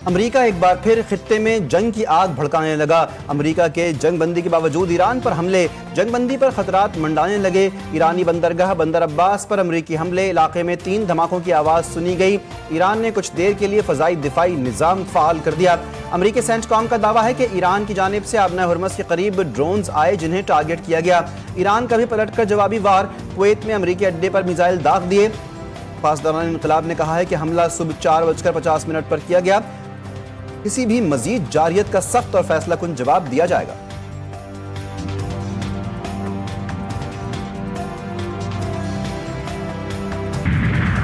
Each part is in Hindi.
अमेरिका एक बार फिर खित्ते में जंग की आग भड़काने लगा। अमेरिका के जंगबंदी के बावजूद ईरान पर हमले, जंगबंदी पर खतरात मंडाने लगे। ईरानी बंदरगाह बंदर अब्बास पर अमेरिकी हमले, इलाके में 3 धमाकों की आवाज़ सुनी गई। ईरान ने कुछ देर के लिए फ़ज़ाई दिफाई निज़ाम फ़ाल कर दिया। अमेरिकी सेंटकॉम का दावा है कि ईरान की जानिब से आबना हुर्मस के करीब ड्रोन्स आए जिन्हें टारगेट किया गया। ईरान का भी पलट कर जवाबी वार, कुवैत में अमेरिकी अड्डे पर मिसाइल दाग दिए। पासदारान इनकलाब ने कहा है कि हमला सुबह 4:50 पर किया गया। किसी भी मजीद जारियत का सख्त और फैसला कुन जवाब दिया जाएगा।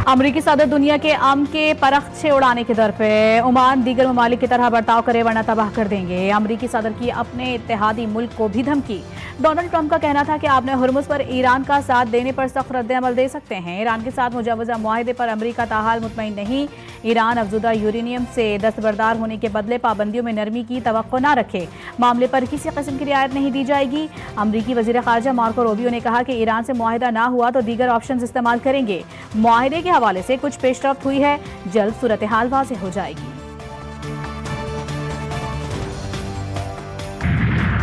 अमरीकी सदर दुनिया के अमन के परख्चे उड़ाने के दर पे, ओमान दीगर ममालिक की तरह बर्ताव करे वरना तबाह कर देंगे। अमरीकी सदर की अपने इत्तेहादी मुल्क को भी धमकी। डोनाल्ड ट्रंप का कहना था कि आपने हुर्मुज पर ईरान का साथ देने पर सख्त रद्द-ए-अमल दे सकते हैं। ईरान के साथ मुजवजा मुआहदे पर अमरीका ताहाल मुतमईन नहीं। ईरान अफजुदा यूरेनियम से दस्तबरदार होने के बदले पाबंदियों में नरमी की तवक्को न रखे। मामले पर किसी किस्म की रियायत नहीं दी जाएगी। अमरीकी वजीर खारजा मार्को रूबियो ने कहा कि ईरान से मुआहदा ना हुआ तो दीगर ऑप्शन इस्तेमाल करेंगे। मुआहदे के हवाले से कुछ पेशरफ्त हुई है, जल्द सूरत हाल वाज़ेह हो जाएगी।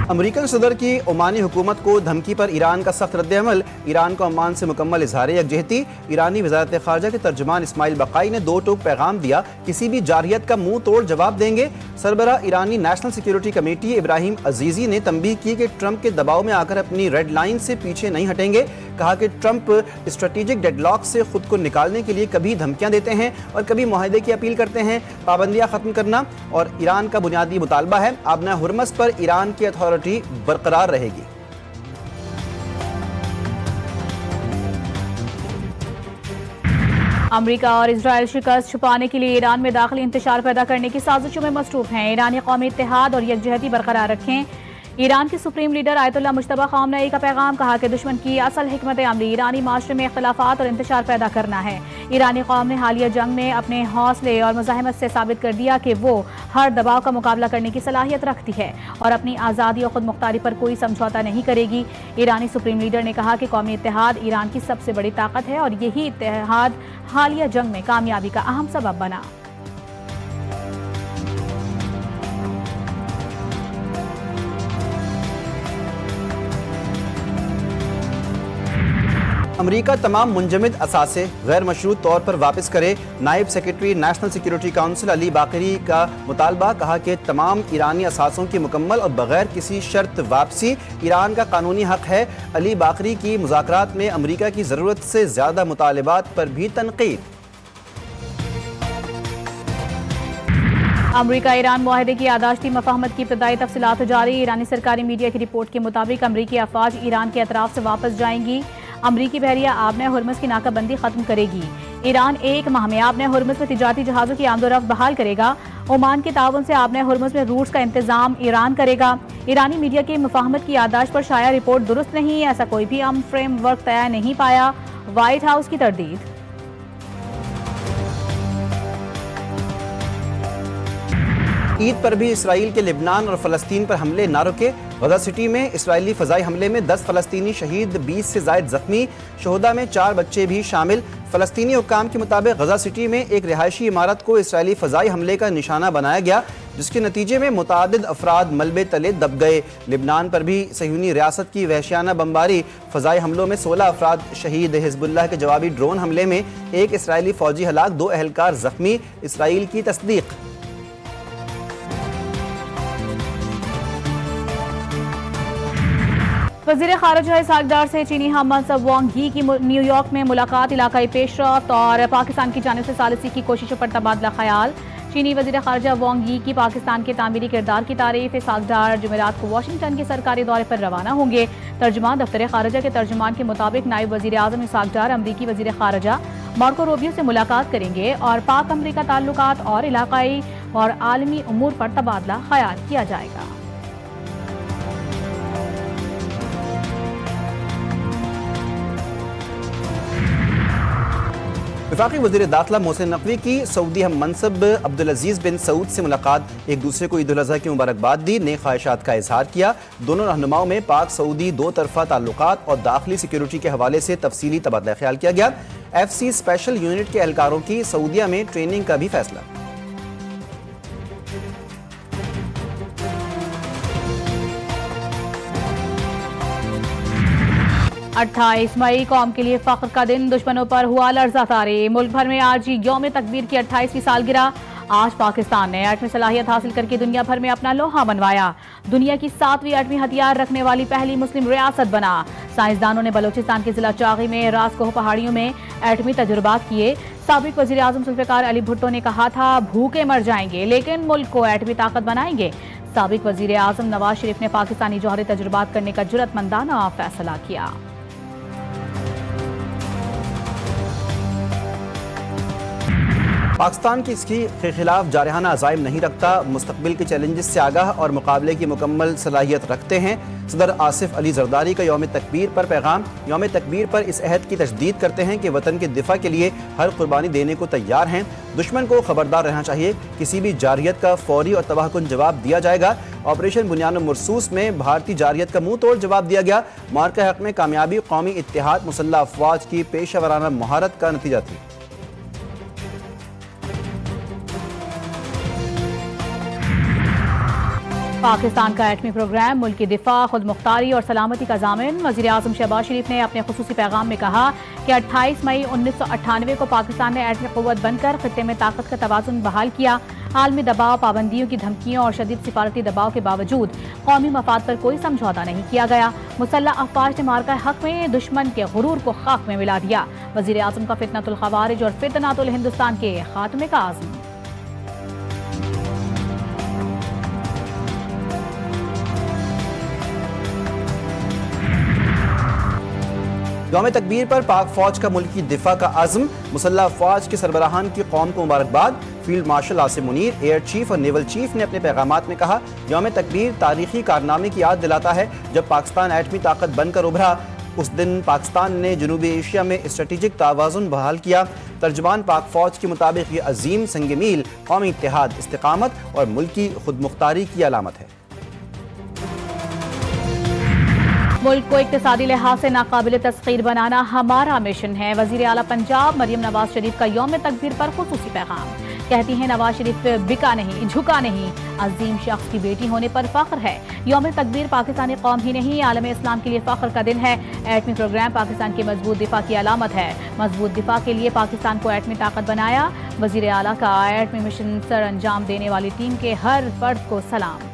अमेरिकन सदर की ओमानी हुकूमत को धमकी पर ईरान का सख्त रद्द-ए-अमल। ईरान को ओमान से मुकम्मल इजहार यकजहती। ईरानी वज़ारत ख़ारजा के तर्जुमान इस्माइल बक़ाई ने 2 टूक पैगाम दिया, किसी भी जारियत का मुंह तोड़ जवाब देंगे। सरबरा ईरानी नेशनल सिक्योरिटी कमेटी इब्राहिम अजीज़ी ने तंबीह की कि ट्रंप के दबाव में आकर अपनी रेड लाइन से पीछे नहीं हटेंगे। कहा कि ट्रंप स्ट्रेटेजिक डेडलॉक से खुद को निकालने के लिए कभी धमकियां देते हैं और कभी मुआहदे की अपील करते हैं। पाबंदियां खत्म करना और ईरान का बुनियादी मुतालबा है, आबना हुर्मस पर ईरान की अथॉरिटी बरकरार रहेगी। अमेरिका और इजराइल शिकस्त छुपाने के लिए ईरान में दाखिली इंतशार पैदा करने की साजिशों में मसरूफ हैं। ईरानी कौमी इत्तेहाद और यकजहती बरकरार रखें। ईरान के supreme leader Ayatollah Mojtaba Khamenei का पैगाम। कहा कि दुश्मन की असल हिकमत अमली ईरानी माशरे में इख्तिलाफात और इंतशार पैदा करना है। ईरानी कौम ने हालिया जंग में अपने हौसले और मुजाहिमत से साबित कर दिया कि वो हर दबाव का मुकाबला करने की सलाहियत रखती है और अपनी आज़ादी और खुद मुख्तारी पर कोई समझौता नहीं करेगी। ईरानी सुप्रीम लीडर ने कहा कि कौमी इत्तेहाद ईरान की सबसे बड़ी ताकत है और यही इत्तेहाद हालिया जंग में कामयाबी का अहम सबब बना। अमेरिका तमाम मुंजमद असासे गैर मशरूत तौर पर वापस करे। नायब secretary national security council Ali बाकरी का मुतालबा। कहा कि तमाम ईरानी असासों की मुकम्मल और बगैर किसी शर्त वापसी ईरान का कानूनी हक है। अली बाकरी की मुज़ाकरात में अमेरिका की ज़रूरत से ज़्यादा मुतालबात पर भी तनकीद। अमरीका ईरान मुआहदे की यादाश्ती मफाहमत की इब्तदाई तफसीलात जारी। ईरानी सरकारी मीडिया की रिपोर्ट के मुताबिक अमरीकी अफवाज ईरान के अतराफ से वापस जाएंगी। अमरीकी बहरिया आबना हुर्मस की नाकाबंदी खत्म करेगी। ईरान 1 माह में आबना हुर्मस में तिजारती जहाज़ों की आमदोरफ्त बहाल करेगा। ओमान के ताउन से आबना हुर्मस में रूट्स का इंतजाम ईरान करेगा। ईरानी मीडिया की मुफाहमत की यादाश्त पर शाया रिपोर्ट दुरुस्त नहीं, ऐसा कोई भी अमन फ्रेमवर्क तैयार नहीं पाया। व्हाइट हाउस की तरदीद। ईद पर भी इसराइल के लिबनान और फ़लस्तीन पर हमले ना रुके। गजा सिटी में इसराइली फ़ज़ाई हमले में 10 फ़लस्तीनी शहीद, 20 से ज़ायद ज़ख्मी। शोहदा में 4 बच्चे भी शामिल। फ़लस्तीनी हुक्काम के मुताबिक गजा सिटी में एक रिहायशी इमारत को इसराइली फ़ज़ाई हमले का निशाना बनाया गया, जिसके नतीजे में मुतादिद अफराद मलबे तले दब गए। लिबनान पर भी सह्यूनी रियासत की वहशियाना बमबारी। फ़ज़ाई हमलों में 16 अफराद शहीद। हिज़्बुल्लाह के जवाबी ड्रोन हमले में 1 इसराइली फ़ौजी हलाक, 2 अहलकार ज़ख्मी। इसराइल की तस्दीक। वज़ीर ख़ारिजा इसाकडार से चीनी हम मनसब वांग यी की न्यूयॉर्क में मुलाकात। इलाकाई पेशरफ्त और पाकिस्तान की जानिब से सालिसी की कोशिशों पर तबादला ख्याल। चीनी वज़ीर ख़ारिजा वांग यी की पाकिस्तान के तामीरी किरदार की तारीफ। इसाकडार जुमेरात को वाशिंगटन के सरकारी दौरे पर रवाना होंगे। तर्जुमान दफ्तर ख़ारिजा के तर्जुमान के मुताबिक नायब वज़ीर आज़म इसाकडार अमरीकी वज़ीर ख़ारिजा मार्को रूबियो से मुलाकात करेंगे और पाक अमरीका ताल्लुकात और इलाकाई और आलमी उमूर पर तबादला ख्याल किया जाएगा। वफाकी वज़ीर दाखिला मोहसिन नकवी की सऊदी हम मनसब अब्दुल अजीज़ बिन सऊद से मुलाकात। एक दूसरे को ईद उल अज़हा की मुबारकबाद दी, नेक ख्वाहिशात का इजहार किया। दोनों रहनुमाओं में पाक सऊदी 2 तरफ़ा ताल्लुकात और दाखिली सिक्योरिटी के हवाले से तफसीली तबादला ख्याल किया गया। FC स्पेशल यूनिट के एहलकारों की सऊदिया में ट्रेनिंग का भी फैसला। 28 मई कौम के लिए फख्र का दिन, दुश्मनों पर हुआ लर्जा तारी। मुल्क भर में आज यौम तकबीर की 28वीं सालगिरह। आज पाकिस्तान ने एटमी सलाहियत हासिल करके दुनिया भर में अपना लोहा मनवाया। दुनिया की 7वीं एटमी हथियार रखने वाली पहली मुस्लिम रियासत बना। साइंसदानों ने बलोचिस्तान के जिला चागी में रासकोह पहाड़ियों में एटमी तजुर्बात किए। साबिक वजीर आजम जुल्फिकार अली भुट्टो ने कहा था भूखे मर जाएंगे लेकिन मुल्क को एटमी ताकत बनाएंगे। साबिक वजीर आजम नवाज शरीफ ने पाकिस्तानी जौहरी तजुर्बात करने का जुर्रतमंदाना फैसला किया। पाकिस्तान की इसकी के खिलाफ जारहाना अज़ाइम नहीं रखता, मुस्तकबिल के चैलेंजेस से आगाह और मुकाबले की मुकम्मल सलाहियत रखते हैं। सदर आसिफ अली जरदारी का यौम तकबीर पर पैगाम। यौम तकबीर पर इस अहद की तजदीद करते हैं कि वतन के दिफा के लिए हर कुर्बानी देने को तैयार हैं। दुश्मन को खबरदार रहना चाहिए, किसी भी जारियत का फौरी और तबाहकुन जवाब दिया जाएगा। ऑपरेशन बुनियान मरसूस में भारतीय जारियत का मुंह तोड़ जवाब दिया गया। मार्का हक में कामयाबी कौमी इत्तेहाद मुसल्लह अफवाज की पेशा वराना महारत का नतीजा थी। पाकिस्तान का एटमी प्रोग्राम मुल्क की दिफा, खुद मुख्तारी और सलामती का ज़ामिन। वज़ीर आज़म शहबाज शरीफ ने अपने खुसूसी पैगाम में कहा कि 28 मई 1998 को पाकिस्तान ने एटमी क़ुव्वत बनकर खित्ते में ताकत का तवाज़ुन बहाल किया। आलमी दबाव, पाबंदियों की धमकियों और शदीद सिफारती दबाव के बावजूद कौमी मफाद पर कोई समझौता नहीं किया गया। मुसल्लह अफवाज ने मार्का हक में दुश्मन के गुरूर को खाक में मिला दिया। वज़ीर आज़म का फितनतुल ख़वारिज और फितनतुल हिंदुस्तान के खात्मे का आज़म। यौम तकबीर पर पाक फौज का मुल्क की दिफा का अज़्म। मुसल्लह अफवाज के सरबराहान की कौम को मुबारकबाद। Field marshal Asim Munir, air chief और नेवल चीफ ने अपने पैगामात में कहा यौम तकबीर तारीखी कारनामे की याद दिलाता है। जब पाकिस्तान एटमी ताकत बनकर उभरा उस दिन पाकिस्तान ने जनूबी एशिया में स्ट्रेटेजिक तावाज़ुन बहाल किया। तर्जुमान पाक फौज के मुताबिक ये अजीम संग मील कौमी इत्तेहाद, इस्तिकामत और मुल्की खुद मुख्तारी की अलामत है। मुल्क को इक्तिसादी लिहाज से नाकाबिल तस्खीर बनाना हमारा मिशन है। वजीर आला पंजाब मरियम नवाज शरीफ का यौम तकबीर पर खुसूसी पैगाम। कहती हैं नवाज शरीफ बिका नहीं, झुका नहीं, अजीम शख्स की बेटी होने पर फख्र है। यौम तकबीर पाकिस्तानी कौम ही नहीं आलम इस्लाम के लिए फख्र का दिन है। एटमी प्रोग्राम पाकिस्तान के मजबूत दिफा की अलामत है। मजबूत दिफा के लिए पाकिस्तान को एटमी ताकत बनाया। वजीर आला का एटमी मिशन सर अंजाम देने वाली टीम के हर फर्द को सलाम।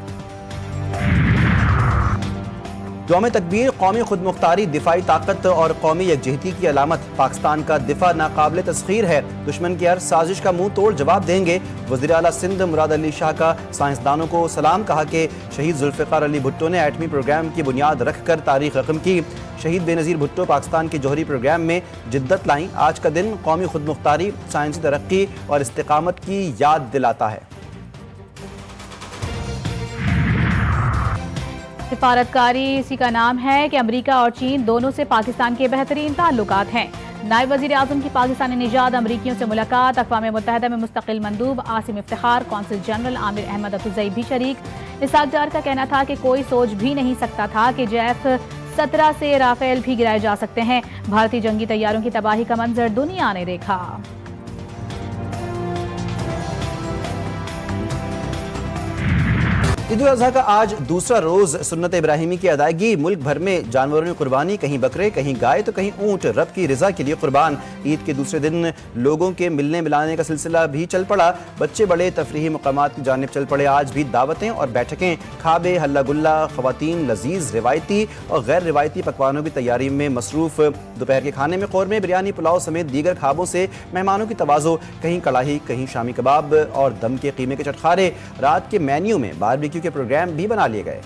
यौम तकबीर कौमी खुद मुख्तारी, दिफाई ताकत और कौमी यकजहती की अलामत। पाकिस्तान का दिफा नाकाबिल तस्खीर है। दुश्मन की हर साजिश का मुंह तोड़ जवाब देंगे। वज़ीर आला सिंध मुराद अली शाह का साइंसदानों को सलाम। कहा कि शहीद जुल्फ़िकार अली भुट्टो ने एटमी प्रोग्राम की बुनियाद रख कर तारीख रकम की। शहीद बेनज़ीर भुट्टो पाकिस्तान के जौहरी प्रोग्राम में जिद्दत लाई। आज का दिन कौमी खुद मुख्तारी, साइंसी तरक्की और इस्तिकामत की याद दिलाता है। सिफारतकारी इसी का नाम है कि अमेरिका और चीन दोनों से पाकिस्तान के बेहतरीन ताल्लुकात हैं। नायब वज़ीर आज़म की पाकिस्तानी निजात अमरीकियों से मुलाकात। अक़वाम मुत्तहिदा में मुस्तकिल मंदूब आसिम इफ्तिखार, कौंसल जनरल आमिर अहमद अतुज़ई भी शरीक। इसहाक डार का कहना था कि कोई सोच भी नहीं सकता था कि F-17 से राफेल भी गिराए जा सकते हैं। भारतीय जंगी तैयारों की तबाही का मंजर दुनिया ने देखा। ईद उल अज़हा का आज दूसरा रोज सुन्नत इब्राहिमी की अदायगी। मुल्क भर में जानवरों की कुर्बानी, कहीं बकरे, कहीं गाय तो कहीं ऊंट, रब की रजा के लिए कुर्बान। ईद के दूसरे दिन लोगों के मिलने मिलाने का सिलसिला भी चल पड़ा। बच्चे बड़े तफरीही मकामात की जानिब चल पड़े। आज भी दावतें और बैठकें, खाबे, हल्ला गुल्ला, खवातीन लजीज रिवायती और गैर रिवायती पकवानों की तैयारी में मसरूफ। दोपहर के खाने में कौरमे, बिरयानी, पुलाव समेत दीगर खाबों से मेहमानों की तवाज़ो। कहीं कड़ाही, कहीं शामी कबाब और दम के कीमे के चटखारे। रात के मेन्यू में बारबेक्यू के प्रोग्राम भी बना लिए गए।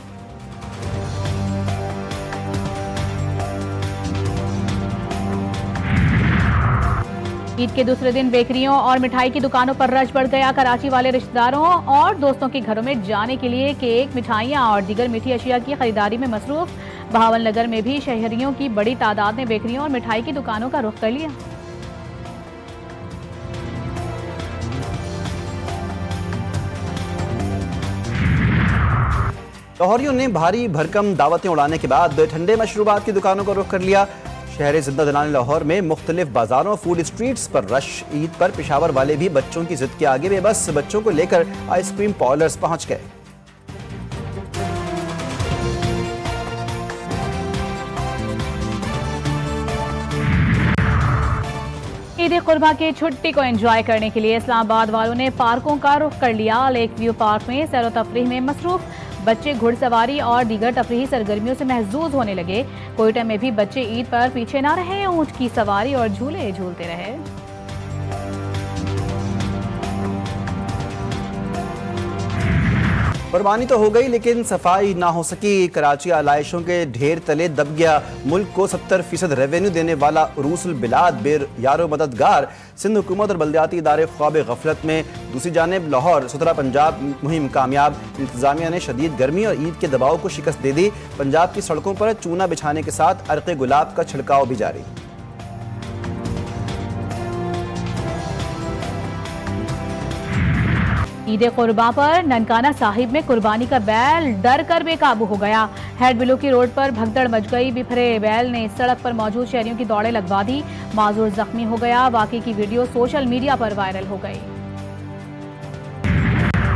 ईद के दूसरे दिन बेकरियों और मिठाई की दुकानों पर रश बढ़ गया। कराची वाले रिश्तेदारों और दोस्तों के घरों में जाने के लिए केक, मिठाइयां और दीगर मीठी अशिया की खरीदारी में मसरूफ। बहावल नगर में भी शहरियों की बड़ी तादाद ने बेकरियों और मिठाई की दुकानों का रुख कर लिया। लाहौरियों ने भारी भरकम दावतें उड़ाने के बाद ठंडे मशरूबात की दुकानों का रुख कर लिया। शहर जिंदा दिलाने लाहौर में मुख्तलिफ बाजारों, फूड स्ट्रीट्स पर रश। ईद पर पेशावर वाले भी बच्चों की जिद के आगे बेबस। बच्चों को लेकर आइसक्रीम पार्लर्स पहुंच गए। ईद कुर्बा की छुट्टी को एंजॉय करने के लिए इस्लामाबाद वालों ने पार्कों का रुख कर लिया। लेक व्यू पार्क में सैर व तफरीह में मसरूफ बच्चे घुड़सवारी और दीगर तफरीही सरगर्मियों से महजूज होने लगे। कोयटा में भी बच्चे ईद पर पीछे न रहे, ऊंट की सवारी और झूले झूलते रहे। कुर्बानी तो हो गई लेकिन सफाई ना हो सकी। कराची आलाइशों के ढेर तले दब गया। मुल्क को 70% रेवेन्यू देने वाला उरूसुल बिलाद बेर यारो मददगार सिंध हुकूमत और बल्दियाती इदारे ख्वाब गफलत में। दूसरी जानिब लाहौर सुथरा पंजाब मुहिम कामयाब। इंतजामिया ने शदीद गर्मी और ईद के दबाव को शिकस्त दे दी। पंजाब की सड़कों पर चूना बिछाने के साथ अर्क़े गुलाब का छिड़काव भी जारी। ईद कुर्बा पर ननकाना साहिब में कुर्बानी का बैल डर कर बेकाबू हो गया। हेड बिलो की रोड पर भगदड़ मच गई। बिफरे बैल ने सड़क पर मौजूद शहरियों की दौड़े लगवा दी। माजूर जख्मी हो गया। वाकई की वीडियो सोशल मीडिया पर वायरल हो गई।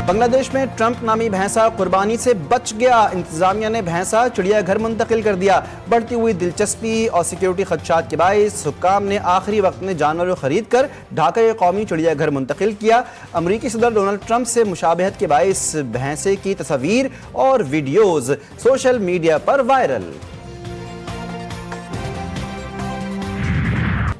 बांग्लादेश में ट्रंप नामी भैंसा कुर्बानी से बच गया। इंतजामिया ने भैंसा चिड़ियाघर मुंतकिल कर दिया। बढ़ती हुई दिलचस्पी और सिक्योरिटी खदशात के बायस हुक्काम ने आखिरी वक्त में जानवर खरीद कर ढाका के कौमी चिड़ियाघर मुंतकिल किया। अमरीकी सदर डोनाल्ड ट्रंप से मुशाबहत के बायस भैंसे की तस्वीर और वीडियोज सोशल मीडिया पर वायरल।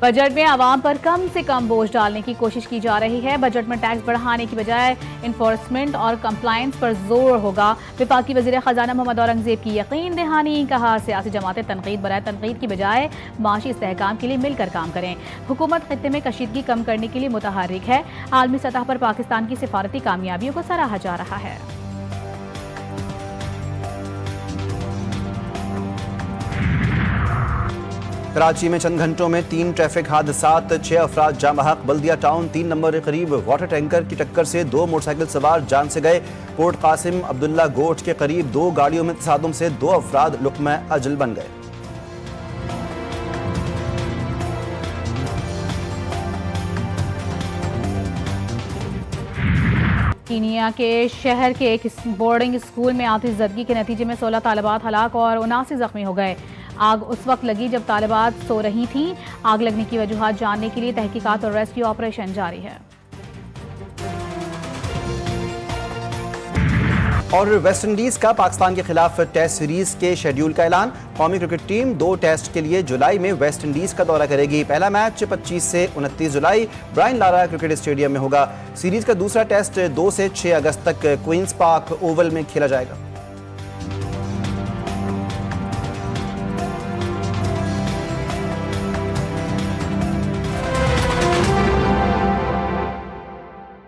बजट में आवाम पर कम से कम बोझ डालने की कोशिश की जा रही है। बजट में टैक्स बढ़ाने की बजाय इन्फोर्समेंट और कंप्लायंस पर जोर होगा। वफाकी वज़ीर ख़जाना मोहम्मद औरंगज़ेब की यकीन दहानी। कहा, सियासी जमातें तनकीद बराए तनकीद की बजाय माशी इस्तेहकाम के लिए मिलकर काम करें। हुकूमत खित्ते में कशीदगी कम करने के लिए मुतहर्रिक है। आलमी सतह पर पाकिस्तान की सिफारती कामयाबियों को सराहा जा रहा है। कराची में चंद घंटों में 3 ट्रैफिक हादसात, 6 अफराद जाँ बहक। बल्दिया टाउन 3 नंबर के करीब वाटर टैंकर की टक्कर से 2 मोटरसाइकिल सवार जान से गए। पोर्ट कासिम अब्दुल्ला गोट के करीब 2 गाड़ियों में तसादुम से 2 अफराद लुक़्मा अजल बन गए। कीनिया के शहर के एक बोर्डिंग स्कूल में आतिशज़दगी के नतीजे में 16 तालिबात हलाक और 79 जख्मी हो गए। आग उस वक्त लगी जब तालिबात सो रही थीं। आग लगने की वजूहात जानने के लिए तहकीकात और रेस्क्यू ऑपरेशन जारी है। और वेस्ट इंडीज का पाकिस्तान के खिलाफ टेस्ट सीरीज के शेड्यूल का ऐलान। कौमी क्रिकेट टीम 2 टेस्ट के लिए जुलाई में वेस्ट इंडीज का दौरा करेगी। पहला मैच 25 से 29 जुलाई ब्रायन लारा क्रिकेट स्टेडियम में होगा। सीरीज का दूसरा टेस्ट 2 से 6 अगस्त तक क्वींस पार्क ओवल में खेला जाएगा।